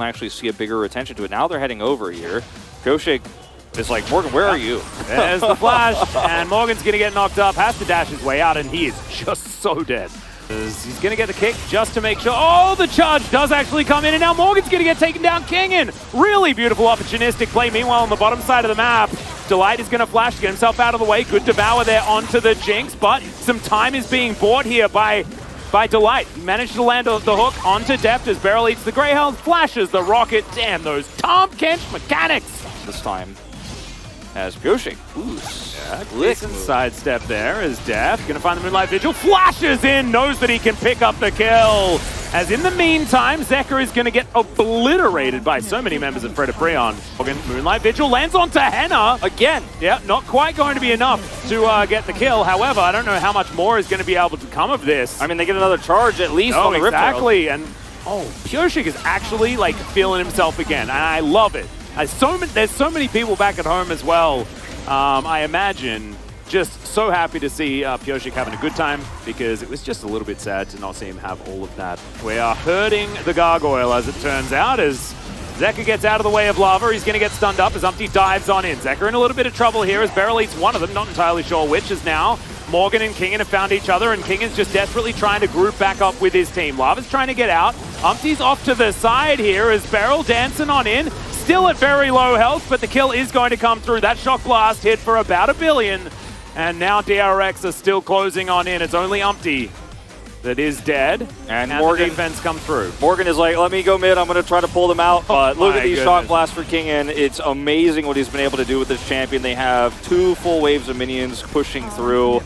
actually see a bigger attention to it. Now they're heading over here. Pyosik is like, Morgan, where are you? There's the flash, and Morgan's going to get knocked up, has to dash his way out, and he is just so dead. He's going to get the kick just to make sure. Oh, the charge does actually come in, and now Morgan's going to get taken down. Kingin, really beautiful opportunistic play. Meanwhile, on the bottom side of the map, Delight is going to flash to get himself out of the way. Good devour there onto the Jinx, but some time is being bought here by Delight. He managed to land the hook onto Deft as Beryl eats the Greyhound, flashes the rocket. Damn, those Tom Kench mechanics. This time as Pyosik. Ooh, decent sidestep there as Deft going to find the Moonlight Vigil, flashes in, knows that he can pick up the kill. As in the meantime, Zeker is going to get obliterated by so many members of Fred Prion. Moonlight Vigil lands onto Henna. Again. Yeah, not quite going to be enough to get the kill. However, I don't know how much more is going to be able to come of this. I mean, they get another charge at least on the Rip Trail. Exactly. And Pyosik is actually like feeling himself again, and I love it. There's so many people back at home as well. I imagine just so happy to see Pyosik having a good time, because it was just a little bit sad to not see him have all of that. We are hurting the Gargoyle, as it turns out, as Zeker gets out of the way of Lava. He's going to get stunned up as Umpty dives on in. Zeker in a little bit of trouble here as Beryl eats one of them, not entirely sure which, is now Morgan and Kingin have found each other, and Kingin's just desperately trying to group back up with his team. Lava's trying to get out. Umpty's off to the side here as Beryl dancing on in. Still at very low health, but the kill is going to come through. That shock blast hit for about 1 billion. And now DRX are still closing on in. It's only Umpty that is dead. And Morgan, the defense come through. Morgan is like, let me go mid. I'm going to try to pull them out. But look at these shock blasts for Kingin. It's amazing what he's been able to do with this champion. They have 2 full waves of minions pushing through,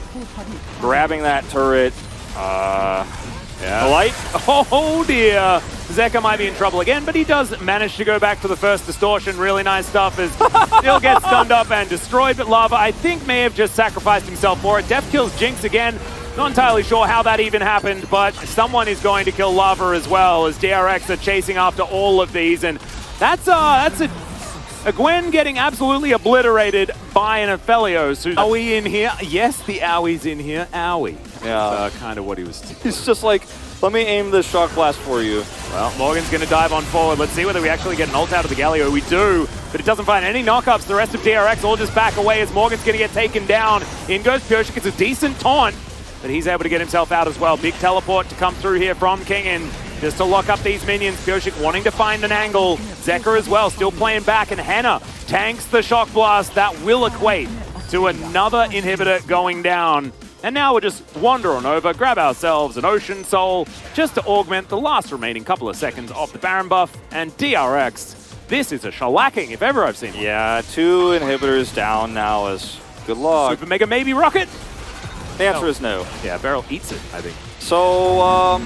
grabbing that turret. The light. Oh dear. Zeker might be in trouble again, but he does manage to go back to the first distortion. Really nice stuff as still gets stunned up and destroyed, but Lava, I think, may have just sacrificed himself for it. Deft kills Jinx again. Not entirely sure how that even happened, but someone is going to kill Lava as well, as DRX are chasing after all of these, and that's a Gwen getting absolutely obliterated by an Aphelios. Are we in here? Yes, the Owie's in here. Owie. Yeah. Kind of what he was. He's just like, let me aim this shock blast for you. Well, Morgan's going to dive on forward. Let's see whether we actually get an ult out of the Galio. We do, but it doesn't find any knockups. The rest of DRX all just back away as Morgan's going to get taken down. In goes Pyosik. It's a decent taunt, but he's able to get himself out as well. Big teleport to come through here from Kingin, just to lock up these minions. Pyosik wanting to find an angle. Zeker as well, still playing back, and Henna tanks the shock blast. That will equate to another inhibitor going down. And now we'll just wander on over, grab ourselves an Ocean Soul, just to augment the last remaining couple of seconds of the Baron buff. And DRX, this is a shellacking if ever I've seen one. Yeah, 2 inhibitors down now is good luck. Super Mega maybe rocket? The answer is no. Yeah, Beryl eats it, I think. So,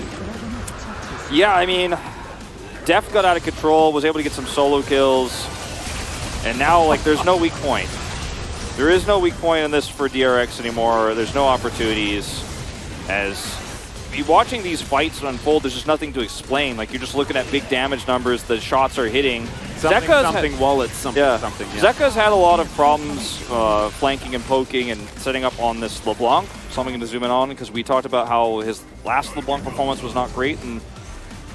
yeah, I mean, Deft got out of control, was able to get some solo kills, and now, like, there's no weak point. There is no weak point in this for DRX anymore. There's no opportunities. As watching these fights unfold, there's just nothing to explain. Like, you're just looking at big damage numbers, the shots are hitting. Something wallets, something. Yeah. Zeka's had a lot of problems flanking and poking and setting up on this LeBlanc. Something to zoom in on, because we talked about how his last LeBlanc performance was not great, and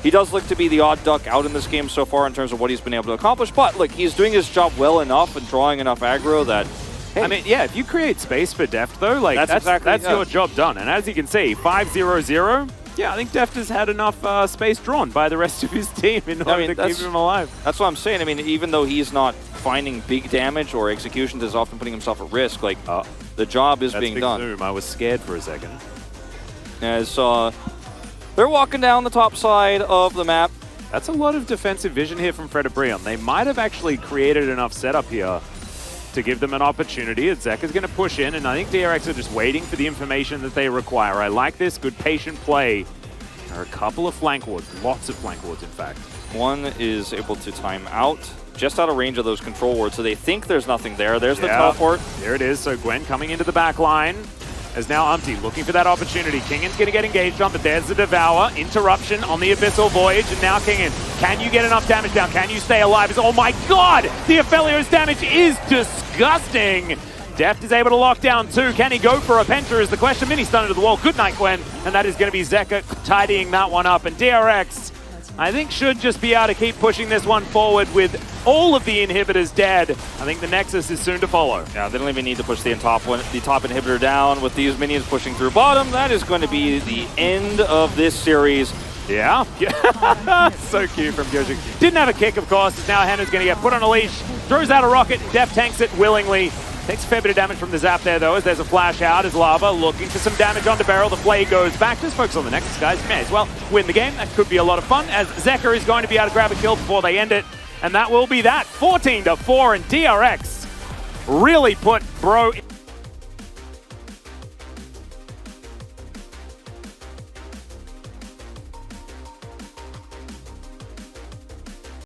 he does look to be the odd duck out in this game so far in terms of what he's been able to accomplish. But look, he's doing his job well enough and drawing enough aggro that, hey, I mean, yeah, if you create space for Deft, though, like that's your job done. And as you can see, 5-0-0. Yeah, I think Deft has had enough space drawn by the rest of his team in order to keep him alive. That's what I'm saying. I mean, even though he's not finding big damage or executions, is often putting himself at risk. Like, the job is being done. Zoom. I was scared for a second. As they're walking down the top side of the map. That's a lot of defensive vision here from Fred Brion. They might have actually created enough setup here to give them an opportunity. Zeka's going to push in, and I think DRX are just waiting for the information that they require. I like this. Good patient play. There are a couple of flank wards, lots of flank wards, in fact. One is able to time out, just out of range of those control wards, so they think there's nothing there. There's the teleport. There it is. So Gwen coming into the back line. As now Umpty looking for that opportunity. Kingin's going to get engaged on, but there's the Devour. Interruption on the Abyssal Voyage, and now Kingin. Can you get enough damage down? Can you stay alive? Oh my god! The Aphelios damage is disgusting! Deft is able to lock down 2. Can he go for a Penta is the question. Mini stun into the wall. Good night, Gwen. And that is going to be Zeka tidying that one up. And DRX I think should just be able to keep pushing this one forward with all of the inhibitors dead. I think the Nexus is soon to follow. Yeah, they don't even need to push the top inhibitor down with these minions pushing through bottom. That is going to be the end of this series. Yeah. So cute from Yoshi. Didn't have a kick, of course. Now Henna's going to get put on a leash. Throws out a rocket. Deft tanks it willingly. Takes a fair bit of damage from the zap there, though, as there's a flash out as Lava looking for some damage onto Beryl. The play goes back. Just focus on the Nexus, guys. May as well win the game. That could be a lot of fun, as Zeker is going to be able to grab a kill before they end it. And that will be that. 14-4, and DRX really put Bro